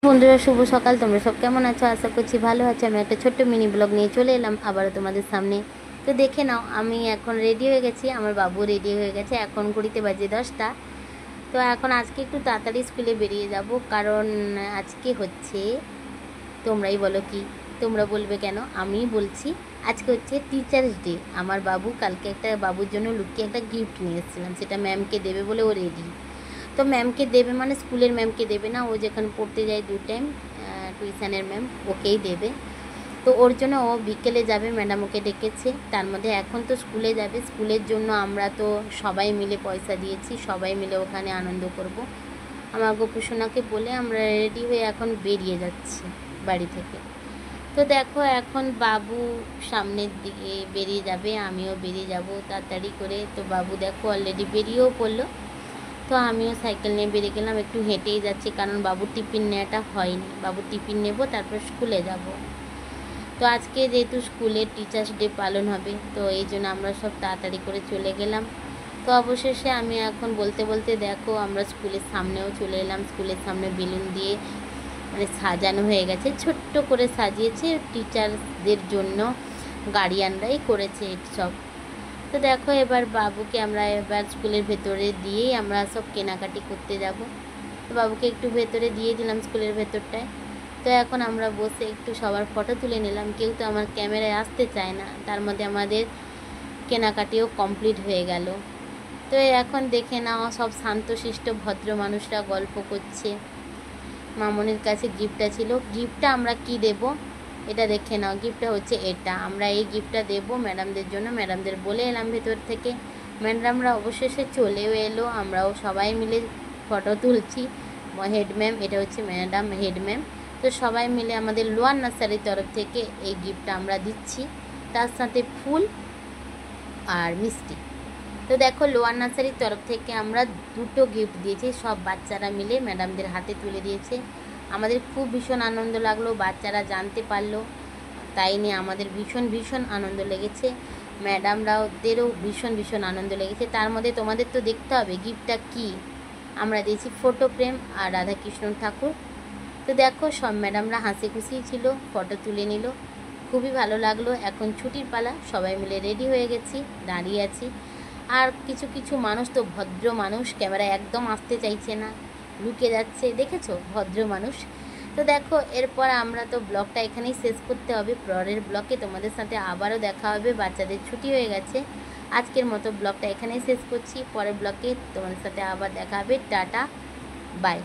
বন্ধুরা শুভ সকাল। তোমরা সব কেমন আছো? আশা করছি ভালো আছো। আমি একটা ছোট্ট মিনি ব্লগ নিয়ে চলে এলাম আবারও তোমাদের সামনে। তো দেখে নাও, আমি এখন রেডি হয়ে গেছি, আমার বাবু রেডি হয়ে গেছে। এখন ঘড়িতে বাজে 10টা। তো এখন আজকে একটু তাড়াতাড়ি স্কুলে বেরিয়ে যাব, কারণ আজকে হচ্ছে, তোমরাই বলো কি, তোমরা বলবে কেন, আমি বলছি, আজকে হচ্ছে টিচার্স ডে। আমার বাবু কালকে একটা বাবুর জন্য লুকিয়ে একটা গিফট নিয়ে এসেছিলাম, সেটা ম্যামকে দেবে বলে ও রেডি। তো ম্যামকে দেবে মানে স্কুলের ম্যামকে দেবে না, ও যেখানে পড়তে যায় 2 টাইম টিউশনের ম্যাম, ওকেই দেবে। তো ওর জন্য ও বিকেলে যাবে, ম্যাডাম ওকে ডেকেছে। তার মধ্যে এখন তো স্কুলে যাবে, স্কুলের জন্য আমরা তো সবাই মিলে পয়সা দিয়েছি, সবাই মিলে ওখানে আনন্দ করব। আমার গোপুসোনাকে বলে আমরা রেডি হয়ে এখন বেরিয়ে যাচ্ছি বাড়ি থেকে। তো দেখো এখন বাবু সামনের দিকে বেরিয়ে যাবে, আমিও বেরিয়ে যাব তাড়াতাড়ি করে। তো বাবু দেখো অলরেডি বেরিয়েও পড়লো। তো আমিও সাইকেল নিয়ে বেরিয়ে গেলাম, একটু হেঁটেই যাচ্ছি, কারণ বাবুর টিফিন নেওয়াটা হয়নি। বাবুর টিফিন নেব, তারপর স্কুলে যাব। তো আজকে যেহেতু স্কুলে টিচার্স ডে পালন হবে, তো এই জন্য আমরা সব তাড়াতাড়ি করে চলে গেলাম। তো অবশেষে আমি এখন বলতে বলতে দেখো আমরা স্কুলের সামনেও চলে এলাম। স্কুলের সামনে বেলুন দিয়ে মানে সাজানো হয়ে গেছে, ছোট্ট করে সাজিয়েছে টিচারদের জন্য, গার্ডিয়ানরাই করেছে সব। তো দেখো এবার বাবুকে আমরা এবার স্কুলের ভেতরে দিয়েই আমরা সব কেনাকাটি করতে যাব। তো বাবুকে একটু ভেতরে দিয়ে দিলাম স্কুলের ভেতরটায়। তো এখন আমরা বসে একটু সবার ফটো তুলে নিলাম। কেউ তো আমার ক্যামেরায় আসতে চায় না, তার মধ্যে আমাদের কেনাকাটিও কমপ্লিট হয়ে গেল। তো এখন দেখে নাও, সব শান্তশিষ্ট ভদ্র মানুষরা গল্প করছে। মামনির কাছে গিফটটা ছিল, গিফটটা আমরা কি দেব এটা দেখে নাও। গিফটটা হচ্ছে এটা, আমরা এই গিফটটা দেবো ম্যাডামদের জন্য। ম্যাডামদের বলে এলাম ভেতর থেকে, ম্যাডামরা অবশেষে চলেও এলো। আমরাও সবাই মিলে ফটো তুলছি। হেড ম্যাম, এটা হচ্ছে ম্যাডাম হেড ম্যাম। তো সবাই মিলে আমাদের লোয়ার নার্সারির তরফ থেকে এই গিফটটা আমরা দিচ্ছি, তার সাথে ফুল আর মিষ্টি। তো দেখো লোয়ার নার্সারির তরফ থেকে আমরা 2টো গিফট দিয়েছি, সব বাচ্চারা মিলে ম্যাডামদের হাতে তুলে দিয়েছে। আমাদের খুব ভীষণ আনন্দ লাগলো, বাচ্চারা জানতে পারলো, তাই নিয়ে আমাদের ভীষণ ভীষণ আনন্দ লেগেছে। ম্যাডামরাওদেরও ভীষণ ভীষণ আনন্দ লেগেছে। তার মধ্যে তোমাদের তো দেখতে হবে গিফটটা কি। আমরা দিয়েছি ফটো ফ্রেম আর রাধাকৃষ্ণ ঠাকুর। তো দেখো সব ম্যাডামরা হাসি খুশিই ছিল, ফটো তুলে নিল, খুবই ভালো লাগলো। এখন ছুটির পালা, সবাই মিলে রেডি হয়ে গেছি, দাঁড়িয়ে আছি। আর কিছু কিছু মানুষ তো ভদ্র মানুষ, ক্যামেরায় একদম আসতে চাইছে না, লুকে যাচ্ছে, দেখেছো ভদ্র মানুষ। তো দেখো এরপর আমরা তো ব্লগটা এখানেই শেষ করতে হবে। পরের ব্লগে তোমাদের সাথে আবারও দেখা হবে, বাচ্চাদের ছুটি হয়ে গেছে। আজকের মতো ব্লগটা এখানেই শেষ করছি, পরের ব্লগে তোমাদের সাথে আবার দেখা হবে। Tata, by.